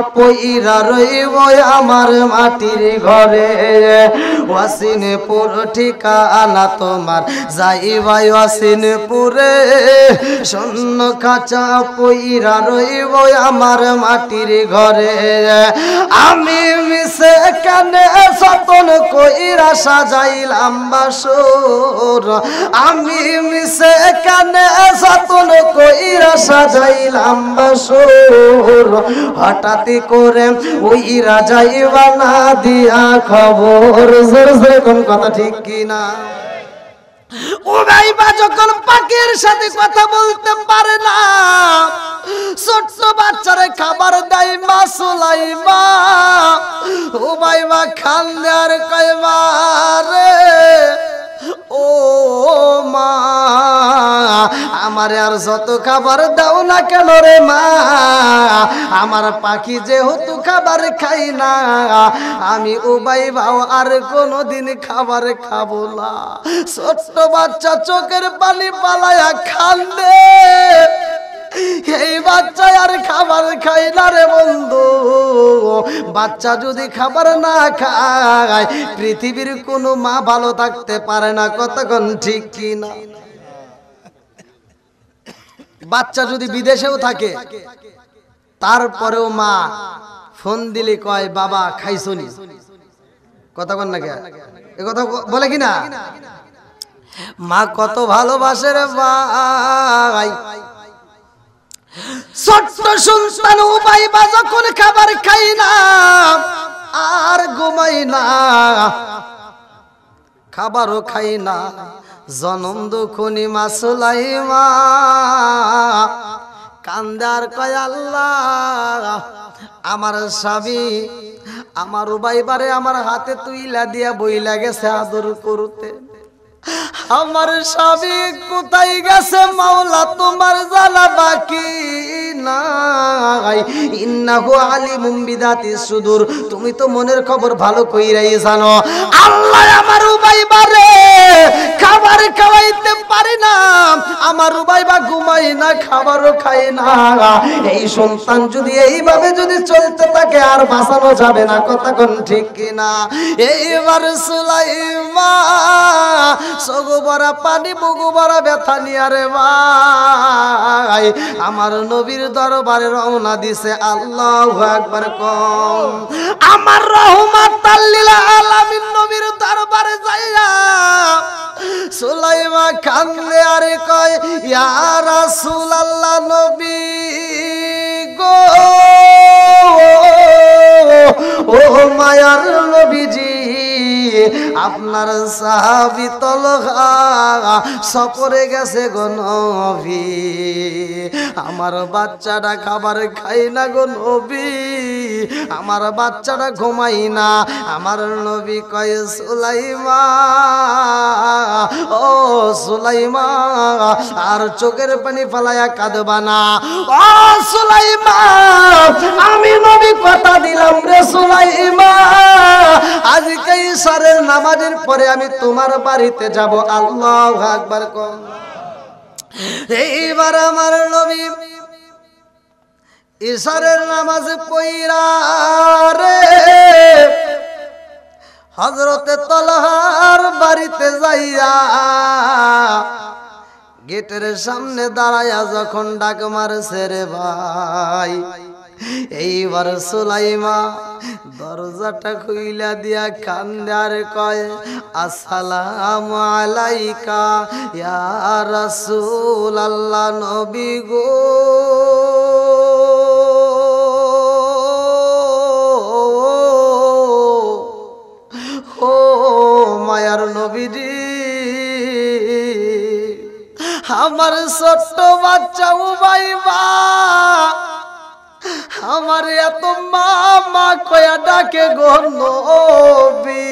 পইরা রইব আমার মাটির ঘরে ওয়াসিনপুর ঠিকানা তোমার যাইবা ওয়াসিনপুরে শূন্য খাঁচা পইরা রইব আমার মাটির ঘরে আমি মিশে কানে সতন কইরা সাজাইলাম বাসর আমি মিশে কানে সতন কইরা সাজাইলাম বাসর হঠাৎ করে ওই রাজাই বানা দিয়া খবর জোরে কোন কথা ঠিক কিনা উবাইবা যখন পাখির সাথে কথা বলতে পারে না ছোট্ট বাচ্চারে খাবার দেয় মা সুলাইমা উবাইবা খান্দে আর কইবা রে ও মা আমারে আর যত খাবার দাও না কেন রে মা আমার পাখি যেহেতু খাবার খাই না আমি উবাইবাও আর কোনোদিন খাবার খাবো না ছোট্ট বাচ্চা চোখের পানি পালায়া কান্দে এই বাচ্চা আর খাবার খাই না রে বন্ধু বাচ্চা যদি খাবার না খায় পৃথিবীর কোনো মা ভালো থাকতে পারে না কতক্ষণ ঠিক কি না বাচ্চা যদি বিদেশেও থাকে তারপরেও মা ফোন দিলে কয় বাবা খাইছনি কতক্ষণ না এ কথা বলে কিনা মা কত ভালোবাসে রে ভাই ছোট্ট সন্তান উবাইবা যখন খাবার খাই না আর ঘুমাই না খাবারও খাই না জনম দুখনি মা সুলাইমা কান্দার কয় আল্লাহ আমার স্বামী আমার উবাইবারে আমার হাতে তুইলা দিয়া বইলা গেছে আদর করতে আমার স্বামী কোথায় গেছে মাওলা তোমার জানা বাকি নাই ইন্নাহু আলিমুম বিদাতিস সুদূর তুমি তো মনের খবর ভালো কইরাই জানো আল্লাহ আমার উবাইবারে খাবার খাওয়াইতে পারে না আমার উবাইবা ঘুমাই না খাবারও খায় না এই সন্তান যদি এইভাবে যদি চলতে থাকে আর বাঁচানো যাবে না কতক্ষণ ঠিক কিনা এইবার সুলাইমা সগো বড়া পানি বুগু বড়া ব্যথা নিয়ে রে ভাই আমার নবীর দরবারে রওনা দিছে আল্লাহু আকবার কম আমার রহমাতাল লিল আলামিন নবীর দরবারে যাইয়া সুলাইমা কান্দে আর কয় ইয়া রাসূলুল্লাহ নবী গো ও মায়ার নবীজি আপনার সাহাবী তলহা সফরে গেছে গো নবী আমার বাচ্চাটা খাবার খাই না গো নবী আমার বাচ্চাটা ঘুমাই না আমার নবী কয় সুলাইমা ও সুলাইমা আর চোখের পানি ফেলায়া কাঁদবা না ও সুলাইমা আমি নবী কথা দিলাম রে সুলাইমা আজকে ইশারের নামাজের পরে আমি তোমার বাড়িতে যাব আল্লাহু আকবার কম এইবার আমার নবী ইশারের নামাজ পড়া রে হযরতে তলহার বাড়িতে যাইয়া গেটের সামনে দাঁড়ায়া যখন ডাক মারছে রে ভাই এইবার সুলাইমা দরজাটা খুইলা দিয়া কান্দে আর কয় আসসালামু আলাইকা ইয়া রাসূলুল্লাহ নবী গো ও মায়ার নবীজি আমার ছোট্ট বাচ্চা উবাইবা আমার এত মা কয়া ডাকে গো নবী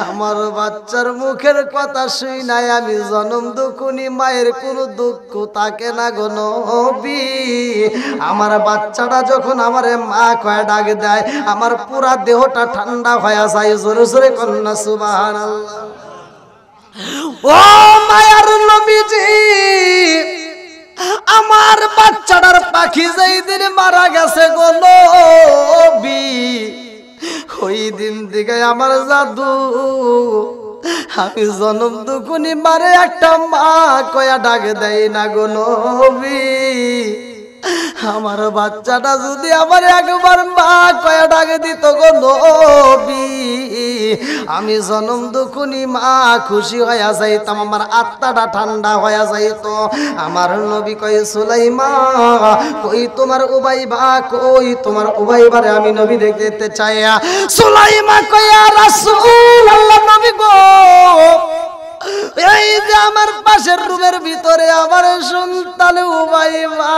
আমার বাচ্চার মুখের কথা শুই নাই আমি জনম দুখুনি মায়ের কোনো দুঃখ থাকে না গো নবী আমার বাচ্চাটা যখন আমারে মা কয়া ডাক দেয় আমার পুরা দেহটা ঠান্ডা হয়ে যায় জোরে জোরে কন্যা সুবহানাল্লাহ ও মায়ার নবীজি আমার বাচ্চাটার পাখি যেই দিন মারা গেছে গো নবী, ওই দিন থেকে আমার জাদু আমি জনম দুকুনি মারে একটা মা কয়া ডাক দেয় না গো নবী। আমার বাচ্চাটা যদি আমার একবার মা কয়া ডাকে দিত গো নবী, আমি জনম দুকুনি মা খুশি হয়ে যাইতাম, আমার আত্মাটা ঠান্ডা হয়ে যাইত। আমার নবী কয় সুলাইমা কই তোমার উবাইবা, কই তোমার উবাইবারে আমি নবী দেখতে চাই। সুলাইমা কয় ইয়া রাসূলুল্লাহ নবী গো, এই যে আমার পাশের রুমের ভিতরে আমার সন্তান উবাইবা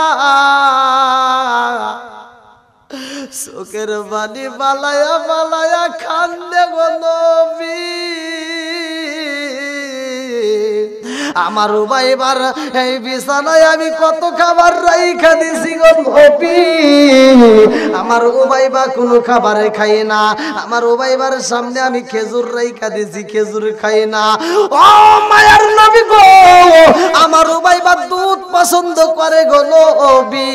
চোখের বাড়ি বালায়া বালায়া কান্দে গো নবী। আমার উবাইবার এই বিছানায় আমি কত খাবার রাইখা দিছি গো নবী, আমার উবাইবা কোনো খাবার খাই না। আমার উবাইবার সামনে আমি খেজুর রাইখা দিছি, খেজুর খাই না। ও মায়ার নবী গো, আমার উবাইবা দুধ পছন্দ করে গো নবী,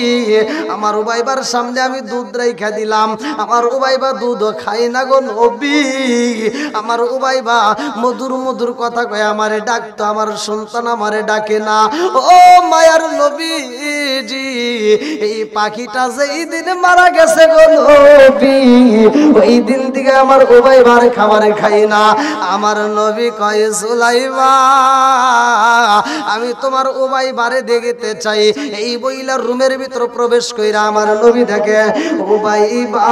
আমার উবাইবার সামনে আমি দুধ রাইখা দিলাম, আমার উবাইবা দুধ খাই না গো নবী। আমার উবাইবা মধুর মধুর কথা কয় আমারে ডাকতো, আমার সন্তান আমারে ডাকে না। ও মায়ার নবীজি, এই পাখিটা যেই দিন মারা গেছে গো নবী, ওই দিন থেকে আমার উবাইবার খাবার খাই না। আমার নবী কয় সুলাইমা আমি তোমার উবাইবারে দেখতে চাই। এই বইলার রুমের ভিতর প্রবেশ কইরা আমার নবী দেখে উবাইবা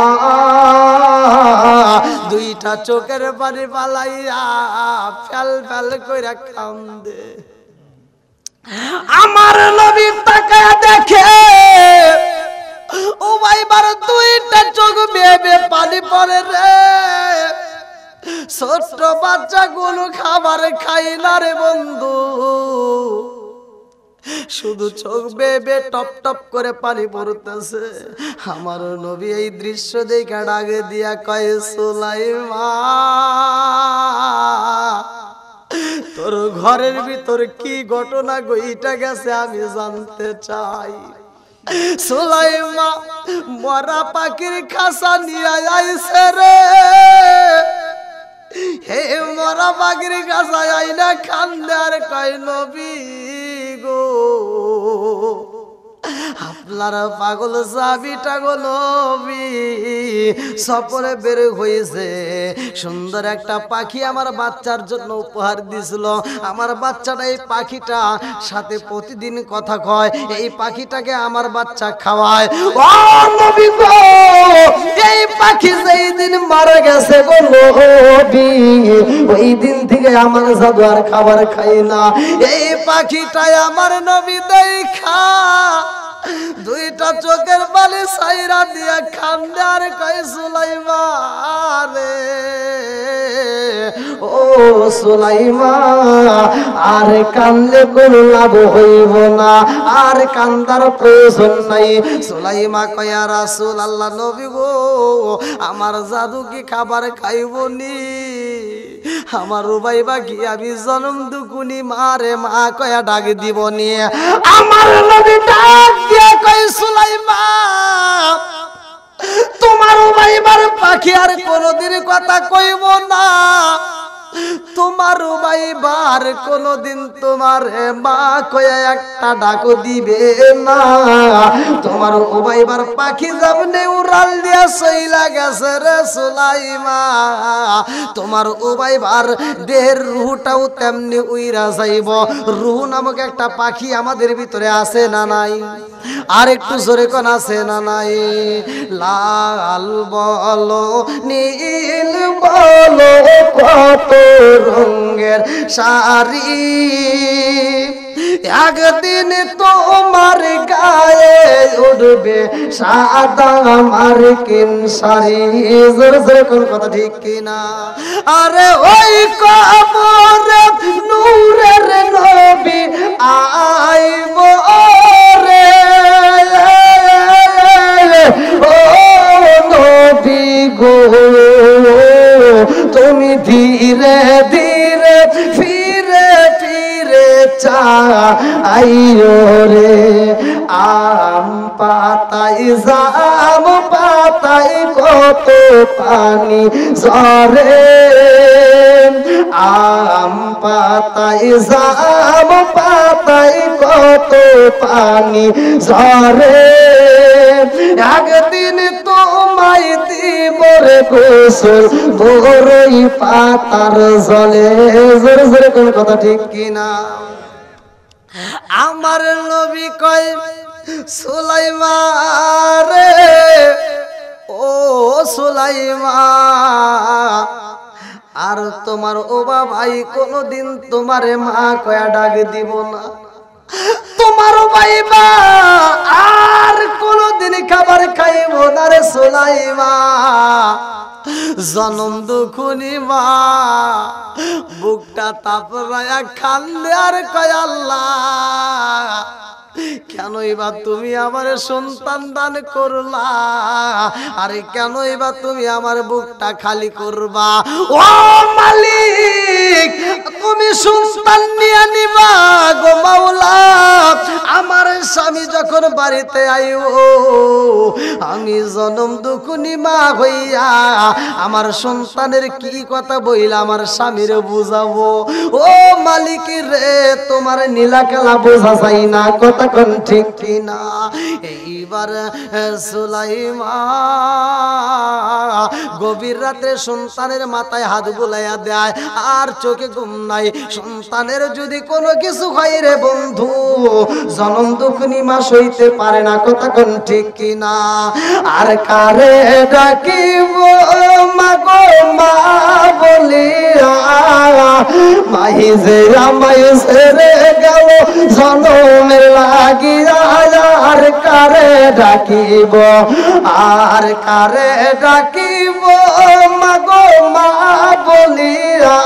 দুইটা চোখের পানি পালাইয়া ফেল ফেল কইরা কান্দে। আমার নবী তাকায়া দেখে উবাইবার দুইটা চোখ বেয়ে বেয়ে পানি পড়ে রে। ছোট্ট বাচ্চা কোনো খাবার খাই না রে বন্ধু, শুধু চোখ বেয়ে বেয়ে টপ টপ করে পানি পড়তেছে। আমার নবী এই দৃশ্য দেখে ডাকে দিয়া কয় সুলাইমা তোর ঘরের ভিতর কি ঘটনা ঘইটা গেছে আমি জানতে চাই। সুলাইমা মরা পাখির খাসা নিয়ে আইছে রে, হে মরা পাখির খাসা আইনা কান্দে আর কয় নবী গো আপনার পাগল সাবিটা গো নবী সফরে বের হয়েছে, সুন্দর একটা পাখি আমার বাচ্চার জন্য উপহার দিছিল। আমার বাচ্চাটা এই পাখিটা সাথে প্রতিদিন কথা কয়, এই পাখিটাকে আমার বাচ্চা খাওয়ায়। ও নবী গো এই পাখি যেই দিন মারা গেছে গো নবী, ওই দিন থেকে আমার জাদু আর খাবার খাই না। এই পাখিটাই আমার নবী দেখা দুইটা চোখের বালি সাইরা দিয়া কান্দে আর কয় সুলাইমা রে ও সুলাইমা আর কান্দলে কোনো লাভ হইব না, আর কান্দার প্রয়োজন নাই। সুলাইমা কয় ইয়া রাসূলুল্লাহ নবী গো আমার জাদু কি খাবার খাইবনি? আমার উবাইবা কি আমি জন্ম দুকুনি মারে মা কয়া ডাক দিবনি? আমার নবী ডাক দিয়া কয় সুলাইমা তোমার উবাইবার পাখি আর কোনদিন কথা কইব না, তোমার উবাইবার কোনদিন তোমার মা কয়া একটা ডাক দিবে না। তোমার উবাইবার পাখি যেমনে উড়াল দিয়া সইলা গেছে রে সুলাইমা, তোমার উবাইবার দেহের রুহটাও তেমনি উইরা যাইব। রুহ নামক একটা পাখি আমাদের ভিতরে আছে না নাই? আর একটু জোরে কোন আছে না নাই? লাল বলো নীল বলো কত রঙের শাড়ি, একদিন তোমার গায়ে উঠবে সাদা মার্কিন শাড়ি। জোরে জোরে কোন কথা ঠিক কিনা? আরে ওই কবরে নূরের নবী আইব রে, ও নবী গো তুমি ধীরে ধীরে ফিরে ফিরে আইয়ো রে আম পাতাই জাম পাতাই কত পানি ঝরে আম পাতাই জাম পাতাই কত পানি ঝরে একদিন তোমায় দিব রে গোসল বড়ই পাতার জলে জোরে জোরে কোন কথা ঠিক কিনা আমার নবী কয় সুলাইমান রে ও সুলাইমান আর তোমার ওবা ভাই কোনদিন তোমারে মা কয়া ডাক দিব না তোমার ভাইবা আর কোনদিন খাবার খাইব না রে সুলাইমান জনম দুখুনি মা বুকটা তাপরায়া কান্দে আর কয় আল্লাহ কেন এবার তুমি আমার সন্তান দান করলা আরে কেন এবার তুমি আমার বুকটা খালি করবা ও মালিক তুমি সন্তান নিয়ে নিবা গো মাওলা আমার স্বামী যখন বাড়িতে আইও আমি জনম দুখুনি মা হইয়া আমার সন্তানের কি কথা বইলা আমার স্বামীর বুঝাবো ও মালিক রে তোমার নীলা খেলা বোঝা যায় না কথা কোন ঠিক কিনা এইবার সুলাইমান গভীর রাতে সন্তানের মাথায় হাত বুলাইয়া দেয় আর চোখে ঘুম নাই সন্তানের যদি কোনো কিছু হয় রে বন্ধু জনম দুঃখনি মা সইতে পারে না কথা কোন ঠিক কিনা আর কারে ডাকিব মাগো মা বলিয়া মাহি যে আমায় ছেড়ে গেল জনমের লাগিয়া আর কারে ডাকিব আর কারে ডাকিব মাগো মা বলিয়া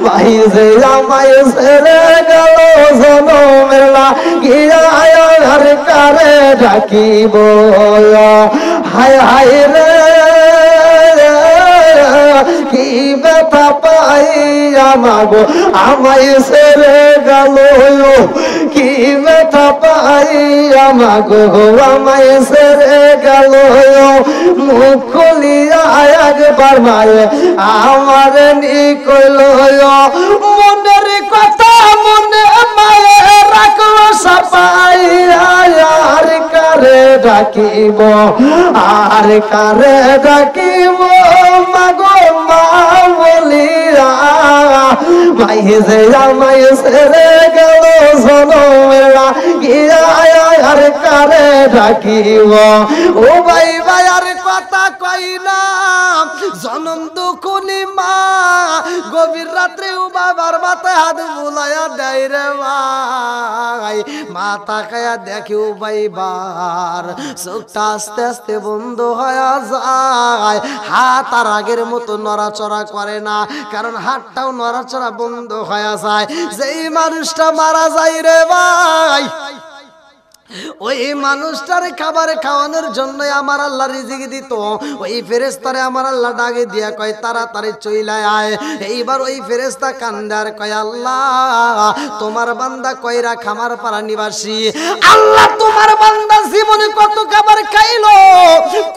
মাহি যে আমায় ছেড়ে গেল জনমের লাগিয়া আর কারে ডাকিব হায় হায় রে কি ব্যথা পাইয়া মাগো আমায় ছেড়ে গেল কি ব্যথা পাইয়া মাগো আমায় ছেড়ে গেল মুখ খুলিয়া একবার মায়ে আমার নিকল মনের কথা মনে মায়ে রাখলো সাপাইয়া আর কারে ডাকিব আর কারে ডাকিব মাগো মা বলিয়া মাই যে আমায় ছেড়ে গেল জনমেরা গিয়া আর কারে ডাকিব ও ভাই ভাই আর কথা কই না জনম দুখুনি মা গভীর রাত্রে ও বাবার মাথায় হাত বুলাইয়া দেয় রে ভাই মাথা খায়া দেখে ও ভাই বার চোখটা আস্তে আস্তে বন্ধ হয়ে যায় হাত আর আগের মতো নড়াচড়া করে না কারণ হাতটাও নড়াচড়া বন্ধ হয়ে যায় যেই মানুষটা মারা যায় রে ভাই ওই মানুষটার খাবার খাওয়ানোর জন্য আমার আল্লাহ রিজিক দিত ওই ফেরেশতারে আমার আল্লাহ ডাকে দিয়া কয় তাড়াতাড়ি চইলায় আয় এইবার ওই ফেরেশতা কান্দে আর কয় আল্লাহ তোমার বান্দা কয়রা খামার পাড়া নিবাসী আল্লাহ তোমার বান্দা জীবনে কত খাবার খাইলো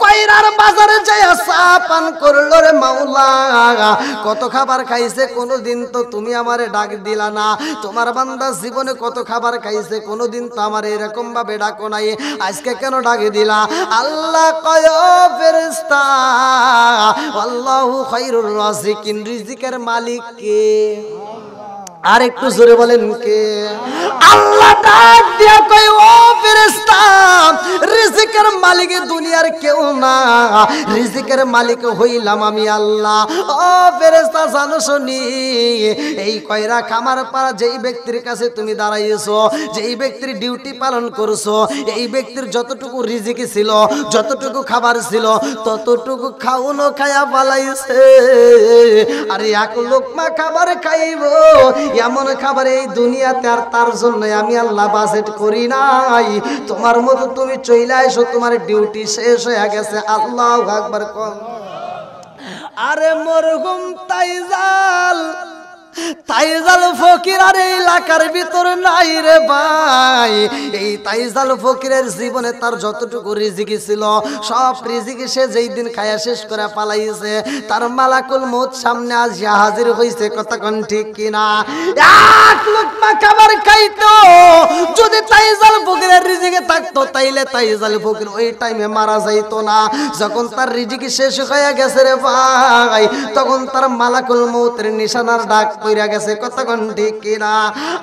কয়রার বাজারে যায় চা পান করলো রে মাওলা কত খাবার খাইছে কোনোদিন তো তুমি আমারে ডাক দিলা না তোমার বান্দা জীবনে কত খাবার খাইছে কোনোদিন তো আমার এরকম ভাবে ডাকো নাই আজকে কেন ডাকে দিলা আল্লাহ কয় ফেরেশতা আল্লাহু খায়রুর রাযিকিন রিজিকের মালিক কে আর একটু জোরে বলেন কে আল্লাহ ডাক দিয়া কয় ও ফেরেশতা রিজিকের মালিক দুনিয়ার কেউ না রিজিকের মালিক হইলাম আমি আল্লাহ ও ফেরেশতা জানো শুনি এই কয়রা খামার পাড়া যেই ব্যক্তির কাছে তুমি দাঁড়াইছো যেই ব্যক্তির ডিউটি পালন করছো এই ব্যক্তির যতটুকু রিজিক ছিল যতটুকু খাবার ছিল ততটুকু খাওনো খায়া পালাইছে আর এক লোকমা খাবার খাইবো এমন খাবার এই দুনিয়াতে আর তার জন্য আমি আল্লাহ বাজেট করি নাই তোমার মতো তুমি চইলা এসো তোমার ডিউটি শেষ হয়ে গেছে আল্লাহু আকবার কোন আরে মরহুম তাইজাল তাইজাল ফকির আর এই এলাকার ভিতর নাই রে ভাই। এই তাইজাল ফকিরের জীবনে তার যতটুকু রিজিকি ছিল সব রিজিকি সে যেই দিন খায়া শেষ করে পালাইছে, তার মালাকুল মউত সামনে আসিয়া হাজির হইছে। কতক্ষণ ঠিক কিনা? এক লোকমা খাবার খাইতো যদি তাইজাল ফকিরের রিজিকি থাকতো তাইলে তাইজাল ফকির ওই টাইমে মারা যাইতো না। যখন তার রিজিকি শেষ হয়ে গেছে রে ভাই, তখন তার মালাকুল মউতের নিশানার ডাক পইরা গেছে। কতক্ষণ ঠিক কিনা?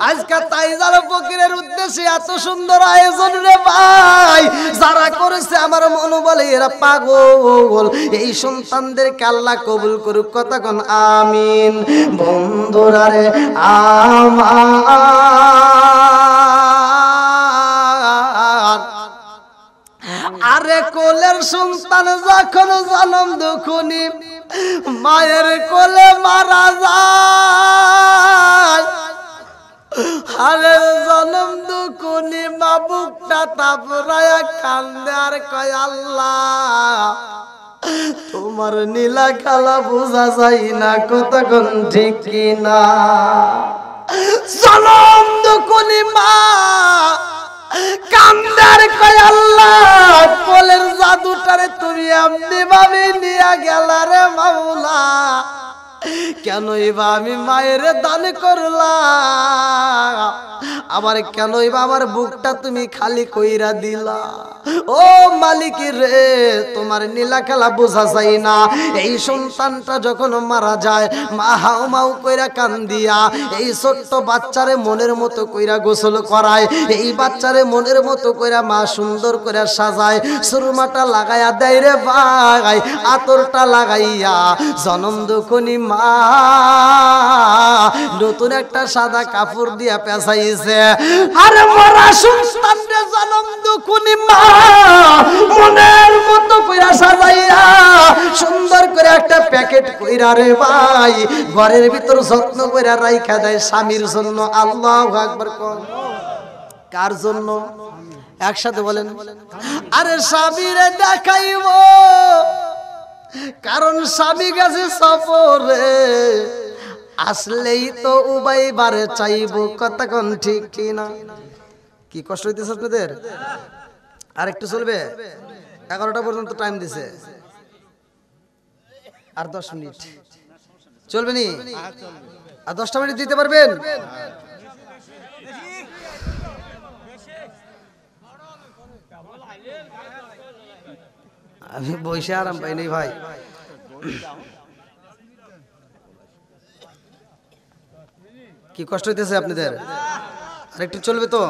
আজকে তাইজাল ফকিরের উদ্দেশ্যে এত সুন্দর আয়োজন রে ভাই, যারা করেছে আমার মনে বলে এরা পাগল। এই সন্তানদেরকে আল্লাহ কবুল করুক। কতক্ষণ আমিন। বন্ধুরা রে আমার, আরে কোলের সন্তান যখন জন্ম দুখুনি মায়ের কোলে মারা যায়, আরে জন্ম দুখুনি মা বুকটা তাপরায়া কান্দে আর কয় আল্লাহ তোমার নীলা কালা বোঝা যায় না। কতক্ষণ ঠিক কিনা? জন্ম দুখুনি মা কান্দার কয় আল্লাহ কোলের জাদুটারে তুমি এমনি ভাবে নিয়ে গেলা রে মাওলা, কেন এবার আমি মায়ের দান করলাম, আবার কেন এবার আমার বুকটা তুমি খালি কইরা দিলা। ও মালিক রে তোমার নীলা খেলা বোঝা যায় না। এই সন্তানটা যখন মারা যায় মা হাউ মাউ কইরা কান্দিয়া এই ছোট্ট বাচ্চারে মনের মতো কইরা গোসল করায়, এই বাচ্চারে মনের মতো কইরা মা সুন্দর করে সাজায়, সুরমাটা লাগাইয়া দেয় রে ভাই, আতরটা লাগাইয়া জনম দুখনি মা নতুন একটা সাদা কাপড় দিয়া পেঁচাইছে। আরে মরা সন্তানরে জনম দুখনি মা মনের মতো কইরা সাজাইয়া সুন্দর করে একটা প্যাকেট কইরা রে ভাই ঘরের ভিতর যত্ন কইরা রাইখা দেয় স্বামীর জন্য। আল্লাহু আকবার। কার জন্য? একসাথে বলেন। আরে স্বামীরে দেখাইব, কারণ স্বামী গেছে সফরে, আসলেই তো উবাই বারে চাইব। কতক্ষণ ঠিক কিনা? কি কষ্ট হইতেছে আপনাদের? আর একটু চলবে? 11টা পর্যন্ত টাইম দিছে, আর 10 মিনিট চলবে নি? আর 10টা মিনিট দিতে পারবেন? আমি বসে আরাম পাই নাই ভাই। কি কষ্ট হইতেছে আপনাদের? আর একটু চলবে তো?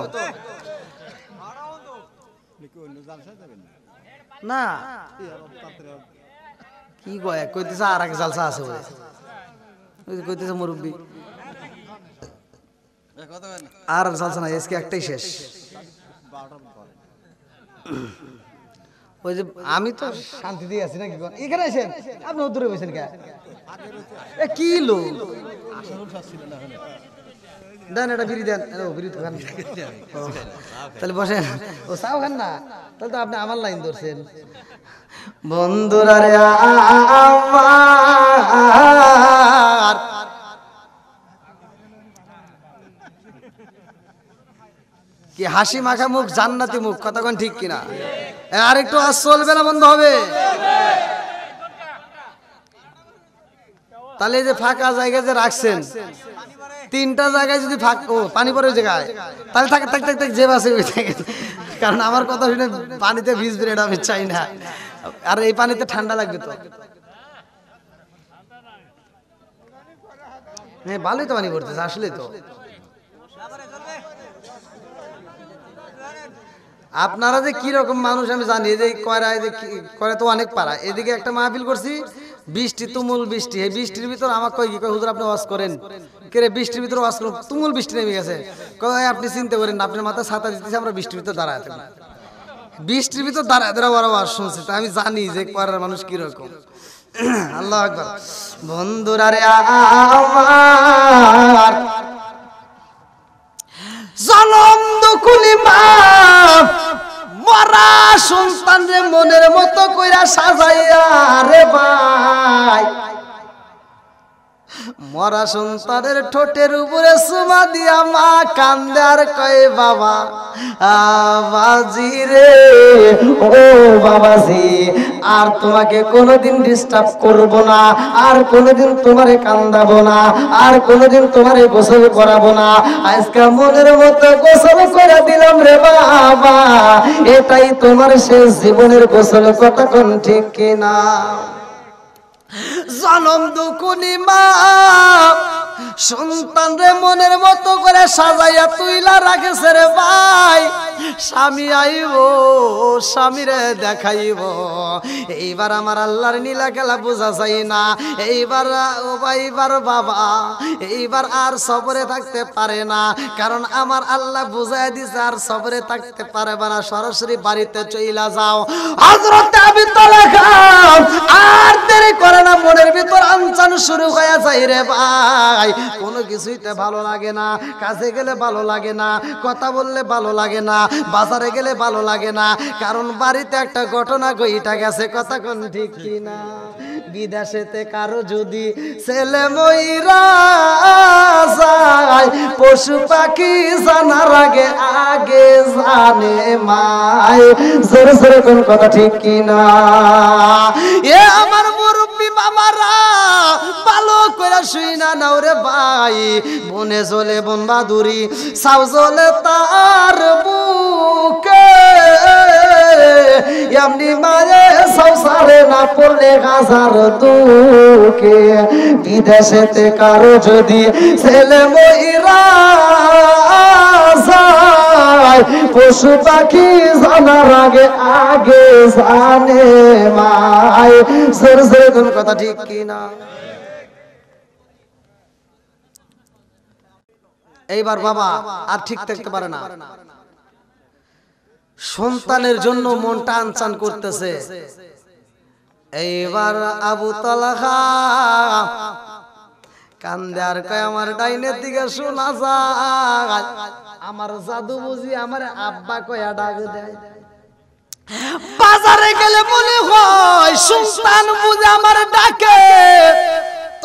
না কি কয় কইতেছে আর এক জালসা আছে বলে কইতেছে মুরব্বি, আর জালসা নাই, আজকে একটাই শেষ। ওই যে আমি তো শান্তি দিয়ে আছি নাকি? এখানে আসেন, আপনি দূরে বসেন কে? কি লো দেন, এটা বিড়ি দেন। বিড়ি তো খান, তাহলে বসেন। ও চাও খান না, তাহলে তো আপনি আমার লাইন ধরছেন। বন্ধুরা রে আমার, কি হাসি মাখা মুখ, জান্নাতি মুখ। কতক্ষণ ঠিক কিনা? আর একটু আজ চলবে না, বন্ধ হবে? তাহলে যে ফাঁকা জায়গায় যে রাখছেন, 3টা জায়গায় যদি পানি পড়ে ওই জায়গায়, তাহলে থাক থাক থাক যে বাসে, কারণ আমার কথা শুনে পানিতে ভিজবে এটা আমি চাই না। আর এই পানিতে ঠান্ডা লাগবে তো। হ্যাঁ ভালোই তো পানি পড়তেছে আসলে তো। আপনারা যে কি রকম মানুষ আমি জানি, যে করে তো অনেক পারা। এদিকে একটা মাহফিল করছি, বৃষ্টি, তুমুল বৃষ্টি। এই বৃষ্টির ভিতর আমাকে কই কি কয় হুজুর আপনি ওয়াজ করেন কে রে? বৃষ্টির ভিতর ওয়াজ করুন, তুমুল বৃষ্টি নেমে গেছে। কয় আপনি চিন্তা করেন না, আপনার মাথায় ছাতা দিতেছে, আমরা বৃষ্টির ভিতর দাঁড়ায় থাকি। বৃষ্টির ভিতর দাঁড়ায় দাঁড়া বড় ওয়াজ শুনছি, তা আমি জানি যে করার মানুষ কিরকম। আল্লাহু আকবার। বন্ধুরা রে আমার, জনম দুখুলি মা মরা সন্তান রে মনের মতো কইরা সাজাইয়া রে ভাই মরা সন্তানের ঠোঁটের উপরে চুমা দিয়া মা কান্দে আর কয় বাবা বাবাজি রে, ও বাবাজি, আর তোমাকে কোনোদিন ডিস্টার্ব করব না, আর কোনোদিন তোমারে কান্দাবো না, আর কোনোদিন তোমারে গোসল করাবো না। আজকে মনের মতো গোসল করে দিলাম রে বাবা, এটাই তোমার শেষ জীবনের গোসল, কতক্ষণ ঠিক কিনা? জনম দুকুনি মা সন্তান রে মনের মতো করে সাজাইয়া তুইলা রাখেছে রে ভাই। স্বামী আইব, স্বামীরে দেখাইব, এইবার আমার আল্লাহর নীলা খেলা বোঝা যায় না। এইবার এইবার বাবা এইবার আর সবরে থাকতে পারে না, কারণ আমার আল্লাহ বুঝাই দিছে আর সবরে থাকতে পারবে না, সরাসরি বাড়িতে চইলা যাও। হযরত আবু তালহা আর দেরি করে না, মনের ভিতর আনচান শুরু হয়ে যায় রে ভাই। কোনো কিছুইতে ভালো লাগে না, কাজে গেলে ভালো লাগে না, কথা বললে ভালো লাগে না, বাজারে গেলে ভালো লাগে না, কারণ বাড়িতে একটা ঘটনা ঘইটা গেছে, কথা কোন ঠিক কিনা? বিদেশেতে কারো যদি ছেলে মইরা যায়, পশু পাখি জানার আগে আগে জানে মায়। জোরে জোরে কোন কথা ঠিক কিনা? এ আমার মুরব্বি বাবারা ভালো করে শুই না নাও রে ভাই। বনে চলে বন বাদুরি, সাউ চলে তার বুকে, এমনি মারে সংসারে না পড়লে হাজার দুঃখে। বিদেশেতে কারো যদি ছেলে মইরা যায়, পশু পাখি জানার আগে আগে জানে মায়। জোরে জোরে কোন কথা ঠিক কিনা? এইবার বাবা আর ঠিক থাকতে পারে না, সন্তানের জন্য মনটা আনচান করতেছে। এইবার আবু তালহা কান্দে আর কয় আমার ডাইনের দিকে শোনা যায়, আমার জাদু বুঝি আমার আব্বা কয়া ডাক দেয়। বাজারে গেলে মনে হয় সন্তান বুঝে আমার ডাকে।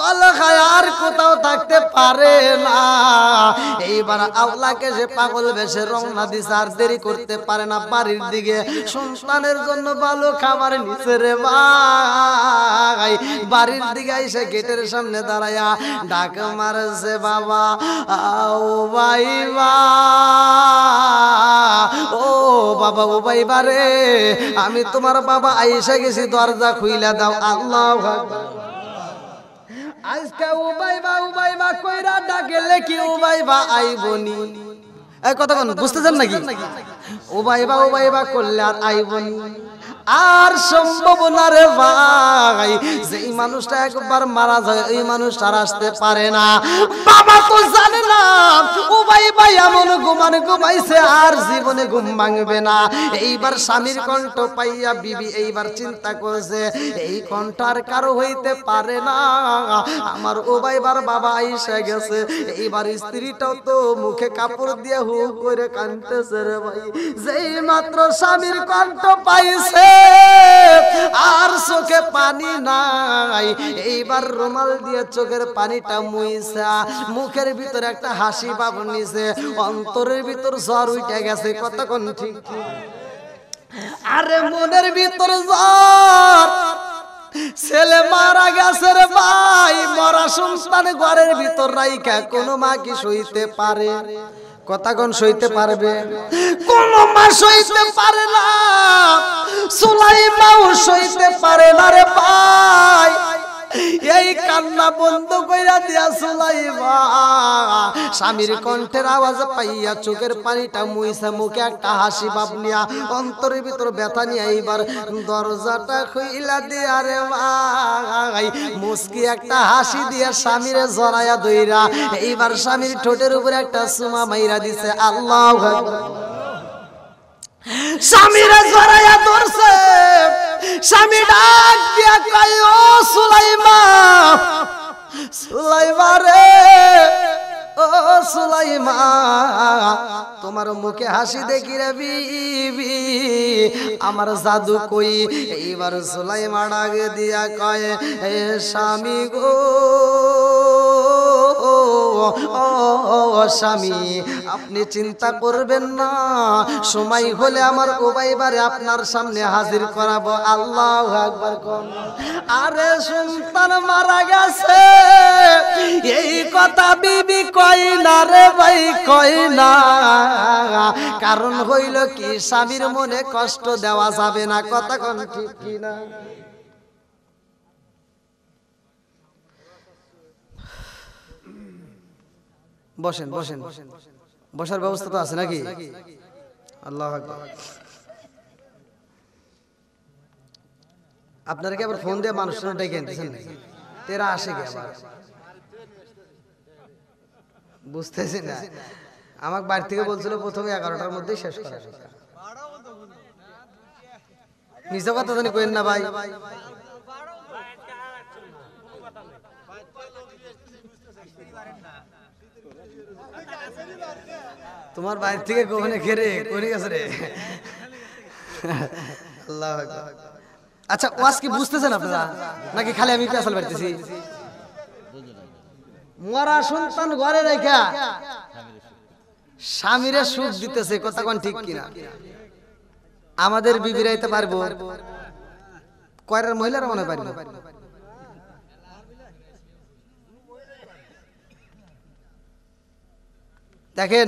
তালহা আর কোথাও থাকতে পারে না। এইবার আওলাকে যে পাগল বেশে রওনা দিছে, আর দেরি করতে পারে না বাড়ির দিকে। সন্তানের জন্য ভালো খাবার নিছে রে ভাই। বাড়ির দিকে এসে গেটের সামনে দাঁড়ায়া ডাক মারছে, বাবা ও ভাইবা, ও বাবা ও ভাইবা রে, আমি তোমার বাবা আইসা গেছি, দরজা খুইলা দাও। আল্লাহু আকবার। আজকে উবাইবা কইরা ডাকেলে কি উবাইবা আইবনি? এই কথা কোন বুঝতেছেন নাকি? উবাইবা করলে আর আইবনি, আর সম্ভব না রে ভাই। যেই মানুষটা একবার মারা যায় ওই মানুষটা আর আসতে পারে না। বাবা তো জানে না উবাইবা এমন ঘুমাইছে আর জীবনে ঘুম ভাঙবে না। এইবার স্বামীর কণ্ঠ পাইয়া বিবি এইবার চিন্তা করছে, এই কণ্ঠ আর কারো হইতে পারে না, আমার উবাইবার বাবা আইসা গেছে। এইবার স্ত্রীটাও তো মুখে কাপড় দিয়ে হু করে কাঁদতেছে রে ভাই। যেই মাত্র স্বামীর কণ্ঠ পাইছে আর চোখে পানি নাই, এইবার রুমাল দিয়ে চোখের পানিটা মুইছা মুখের ভিতরে একটা হাসি ভাব নিছে, অন্তরের ভিতর জ্বর উঠে গেছে। কতক্ষণ ঠিক? আরে মনের ভিতর জ্বর, ছেলে মারা গেছে রে ভাই। মরা সন্তান ঘরের ভিতর রাইখা কোনো মা কি সইতে পারে? কতক্ষণ সইতে পারবে? কোন মা সইতে পারে না, সুলাইমাও সইতে পারে না রে ভাই। এই কান্না বন্ধ কইরা দিয়া সুলাইমা স্বামীর কণ্ঠের আওয়াজ পাইয়া চোখের পানিটা মুইছা মুখে একটা হাসি ভাব নিয়া অন্তরের ভিতর ব্যথা নিয়ে এইবার দরজাটা খুইলা দিয়া রে ভাই মুস্কি একটা হাসি দিয়া স্বামীরে জড়াইয়া দইরা এইবার স্বামীর ঠোঁটের উপরে একটা চুমা মাইরা দিছে। আল্লাহু আকবার। স্বামীরে জড়াইয়া ধরছে, স্বামী ডাক দিয়া কয়, ও সুলাইমা, সুলাইমা রে, ও সুলাইমা, তোমার মুখে হাসি দেখি রে বিবি, আমার জাদু কই? এইবার সুলাইমা ডাক দিয়া কয়, এ স্বামী গো, ও স্বামী আপনি চিন্তা করবেন না, সময় হলে আমার উবাইবারে আপনার সামনে হাজির করাবো। আল্লাহু আকবার। আরে সন্তান মারা গেছে এই কথা বিবি কয় না রে ভাই, কয় না। কারণ হইল কি, স্বামীর মনে কষ্ট দেওয়া যাবে না। কথা কোন ঠিক কি না? বসেন বসেন, বসার ব্যবস্থা তো আছে নাকি? আল্লাহু আকবার। আপনারা কি আবার ফোন দিয়ে মানুষজন ডেকে আনতেছেন নাকি? তেরা আসে কি আবার? বুঝতেছি না। আমাকে বাড়ি থেকে বলছিল প্রথমে 11টার মধ্যেই শেষ করার কথা। মিছা কথা জানি কইেন না ভাই। তোমার বাইরে থেকে কোনে ঘেরে কোনে গেছে রে? আল্লাহু আকবার। আচ্ছা ওয়াজ কি বুঝতেছেন আপনারা নাকি খালি আমি পেছাল বাড়তেছি? মরা সন্তান ঘরে রেখা স্বামীরে সুখ দিতেছে, কথা কোন ঠিক কিনা? আমাদের বিবিরাইতে পারবো? কয়রার মহিলারা মনে পারবো? দেখেন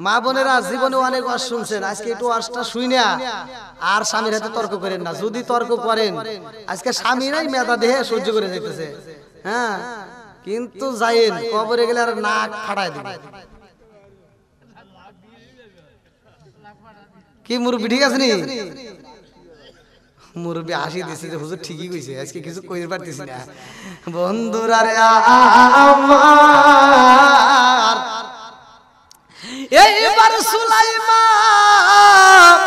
মা বোনেরা জীবনে অনেক ওয়াজ শুনছেন, আজকে একটু ওয়াজটা শুই না আর স্বামীর হাতে তর্ক করেন না। যদি তর্ক করেন আজকে স্বামীরাই মেধা দেহে সহ্য করে যেতেছে। হ্যাঁ কিন্তু যাইেন কবরে গেলে আর নাক ফাটাই দিবে। কি মুরব্বি ঠিক আছে নি? মুরব্বি হাসি দিছে যে হুজুর ঠিকই কইছে, আজকে কিছু কইতে পারতেছি না। বন্ধুরা রে আমার এইবার সুলাইমান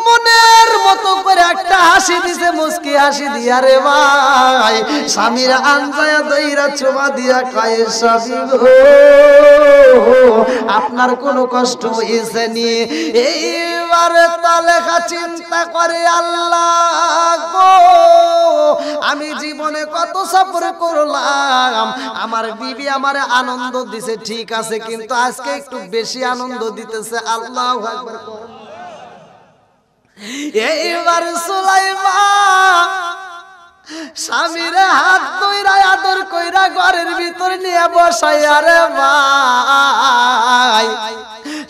মনের মতো করে একটা হাসি দিছে, মুস্কি হাসি দিয়া রে ভাই স্বামীর আনজায়া দইরা চুমা দিয়া কয় স্বামী গো আপনার কোনো কষ্ট হইছে নি? এইবারে তালেখা চিন্তা করে আল্লাহ গো আমি জীবনে কত সফর করলাম, আমার বিবি আমারে আনন্দ দিছে ঠিক আছে, কিন্তু আজকে একটু বেশি আনন্দ দিতেছে। আল্লাহু আকবার। এইবার সুলাইমান স্বামীর হাত ধইরা আদর কইরা ঘরের ভিতর নিয়ে বসাইয়া রে ভাই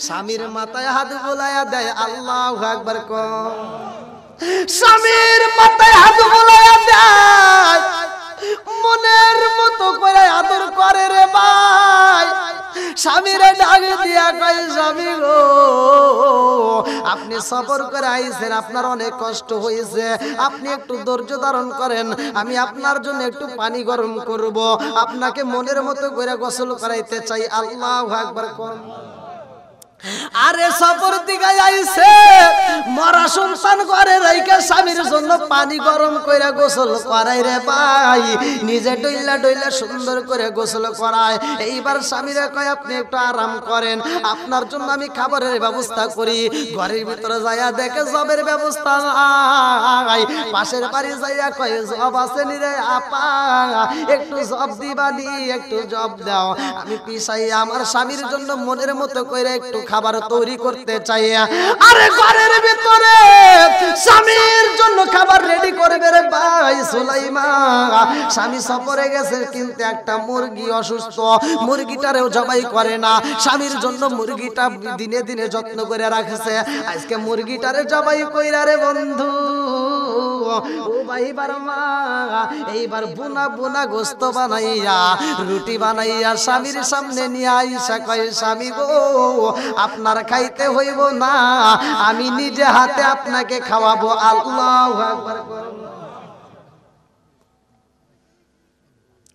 স্বামীর মাথায় হাত বুলাইয়া দেয়। আল্লাহু আকবার। স্বামীর মাথায় হাত বুলাইয়া দেয়, মনের মতো করে আদর করে রে ভাই। স্বামীরে ডাক দিয়া কয় স্বামী গো আপনি সফর করে আইছেন, আপনার অনেক কষ্ট হয়েছে, আপনি একটু ধৈর্য ধারণ করেন, আমি আপনার জন্য একটু পানি গরম করব, আপনাকে মনের মতো করে গোসল করাইতে চাই। আল্লাহু আকবার। আরে সফর দিকে আইছে মরা সন্তান ঘরে রাইখা স্বামীর জন্য পানি গরম কইরা গোসল করাই রে ভাই, নিজে ডইলা ডইলা সুন্দর করে গোসল করায়। এইবার স্বামীরা কয় আপনি একটু আরাম করেন, আপনার জন্য আমি খাবারের ব্যবস্থা করি। ঘরের ভিতরে যাইয়া দেখে জবের ব্যবস্থা নাই, পাশের বাড়ি যাইয়া কয় জব আছে নি রে আপা, একটু জব দিবানি, একটু জব দাও। আমি পিছাই আমার স্বামীর জন্য মনের মতো কইরা একটু খাবার তৈরি করতে চাই। আরে ঘরের ভিতরে স্বামীর জন্য খাবার রেডি করবে রে ভাই সুলাইমান। স্বামী সফরে গেছে কিন্তু একটা মুরগি অসুস্থ, মুরগিটারেও জবাই করে না, স্বামীর জন্য মুরগিটা দিনে দিনে যত্ন করে রাখছে। আজকে মুরগিটারে জবাই কইরা রে বন্ধু ও ভাই বারমা এইবার বুনা বুনা গোস্ত বানাইয়া রুটি বানাইয়া স্বামীর সামনে নিয়ে আইসা কয় স্বামী গো আপনার খাইতে হইব না, আমি নিজে হাতে আপনাকে খাওয়াবো। আল্লাহু আকবার।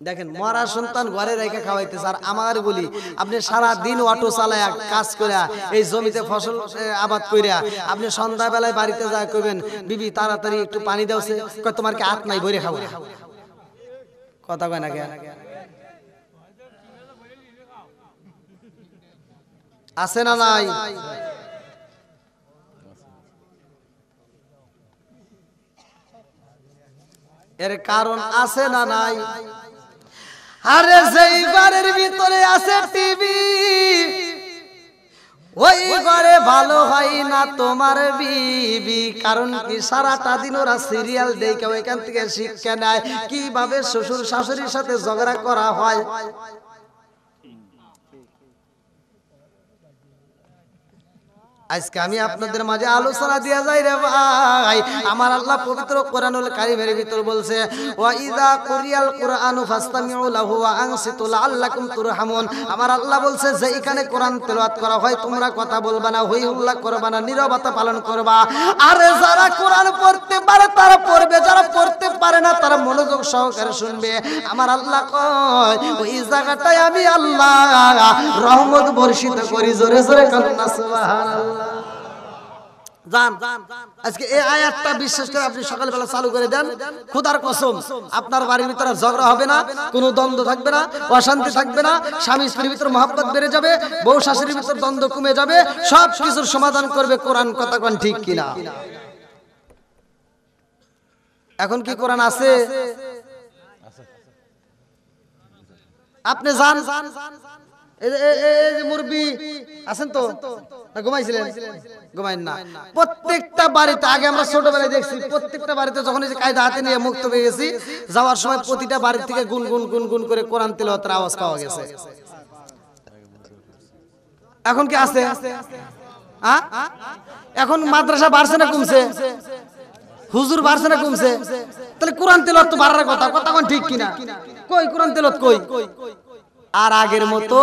দেখেন মরা সন্তান ঘরে রেখে খাওয়াইতেছে। আর আমার বলি আপনি সারা দিন অটো চালায়া কাজ করে এই জমিতে ফসল আবাদ কইরা আপনি সন্ধ্যা বেলায় বাড়িতে যা কইবেন বিবি তাড়াতাড়ি একটু পানি দাওছে, কয় তোমার কি হাত নাই ভরে খাবো? কথা কয় না কেন? আছে না নাই? এর কারণ আছে না নাই? আরে যেই ঘরের ভিতরে আছে টিভি ওই ঘরে ভালো হয় না তোমার বিবি। কারণ কি সারাটা দিন ওরা সিরিয়াল দেখে ওইখান থেকে শিক্ষা নেয় কিভাবে শ্বশুর শাশুড়ির সাথে ঝগড়া করা হয়। আজকে আমি আপনাদের মাঝে আলোচনা দিয়া যাই রে ভাই। আমার আল্লাহ পবিত্র কোরআনুল কারীমের ভিতর বলছে ওয়া ইযা কুরিয়াল কুরআনু ফাসতামিউ লাহু ওয়া আনসিতু লাআল্লাকুম তুরহামুন। আমার আল্লাহ বলছে যে এখানে কোরআন তেলাওয়াত করা হয় তোমরা কথা বলবা না, হই হুল্লা করবা না, নীরবতা পালন করবা। আরে যারা কোরআন পড়তে পারে তারা পড়বে, যারা পড়তে পারে না তারা মনোযোগ সহকারে শুনবে। আমার আল্লাহ কয় ওই জায়গাটায় আমি আল্লাহ রহমত বর্ষিত করি। জোরে জোরে কান্না সুবহানাল্লাহ। জান আজকে এই আয়াতটা বিশ্বাস করে আপনি সকালবেলা চালু করে দেন, খোদার কসম আপনার বাড়ির ভিতরে ঝগড়া হবে না, কোনো দ্বন্দ্ব থাকবে না, অশান্তি থাকবে না, স্বামী স্ত্রীর ভিতরে মহব্বত বেড়ে যাবে, বউ শাশুড়ির ভিতরে দ্বন্দ্ব কমে যাবে, সব কিছুর সমাধান করবে কোরআন। কথা কোন ঠিক কিনা? এখন কি কোরআন আছে? আপনি যান মুরব্বি আছেন তো না ঘুমাইছিলেন? ঘুমাইন না। প্রত্যেকটা বাড়িতে আগে আমরা ছোটবেলায় দেখছি প্রত্যেকটা বাড়িতে যখন এই যে কায়দা হাতে নিয়ে মুক্ত হয়ে গেছি যাওয়ার সময় প্রতিটা বাড়ি থেকে গুনগুন গুনগুন করে কোরআন তিলাওয়াতের আওয়াজ পাওয়া গেছে। এখন কি আছে? এখন মাদ্রাসা বাড়ছে না কমছে? হুজুর বাড়ছে না কমছে? তাহলে কোরআন তিলাওয়াত তো বাড়ার কথা। কথা কোন ঠিক কিনা? কই কোরআন তিলাওয়াত কই? আর আগের মতো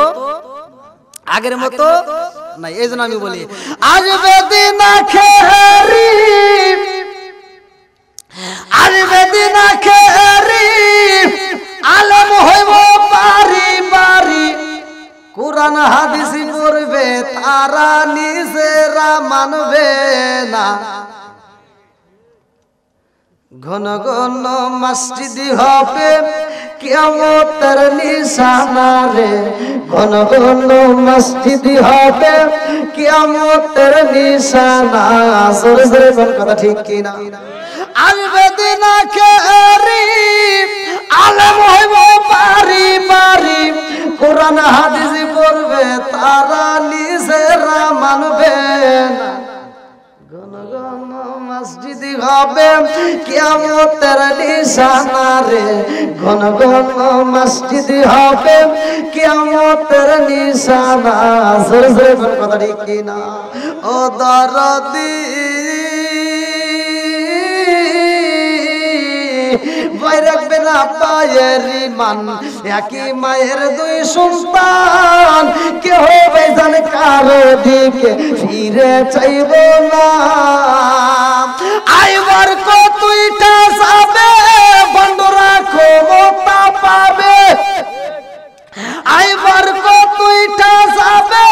নাই। এই জন্য আমি বলি আসবে দিন আখেরি, আসবে দিন আখেরি, আলেম হইব বাড়ি বাড়ি, কোরআন হাদিস পড়বে তারা নিজেরা মানবে না। ঘন ঘন মসজিদ হবে কিয়ামতের নিশানা রে, ঘন ঘন মসজিদ হবে কিয়ামতের নিশানা। জোরে জোরে কোন কথা ঠিক কিনা? আসবে দিন আখেরি, আলেম হইব বাড়ি বাড়ি, কোরআন হাদিস পড়বে তারা নিজেরা মানবে না। ঘন ঘন মসজিদ হবে কিয়ামতের নিশানা রে, ঘন ঘন মসজিদ হবে কিয়ামতের নিশানা। জোরে জোরে কোন কথা ঠিক কিনা? ও দরদি ভয় রাখবে না পায়ের ইমান, একই মায়ের দুই সন্তান, কেহ বেজান কারো দিকে ফিরে চাইব না। আইবার কতইটা যাবে বন্ধুরা ক্ষমতা পাবে, আইবার কতইটা যাবে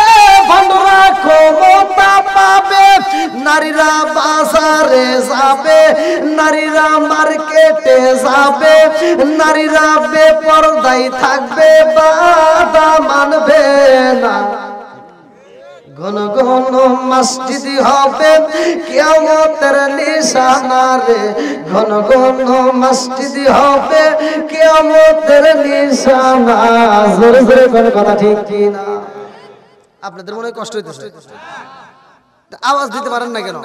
বন্ধুরা ক্ষমতা পাবে। নারীরা বাজারে যাবে, নারীরা মার্কেটে যাবে, নারীরা বেপরদাই থাকবে, বাধা মানবে না। ঘন ঘন মসজিদ হবে কিয়ামতের নিশানা রে, ঘন ঘন মসজিদ হবে কিয়ামতের নিশানা। জোরে জোরে কোন কথা ঠিক কিনা? আপনাদের মনে কষ্ট হইতেছে? আওয়াজ দিতে পারেন না কেন?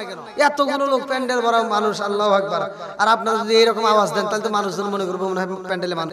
এতগুলো লোক প্যান্ডেল ভরা মানুষ, আল্লাহু আকবার। আর আপনারা যদি এরকম আওয়াজ দেন তাহলে তো মানুষজন মনে করবে মনে হয় প্যান্ডেলে মানুষ।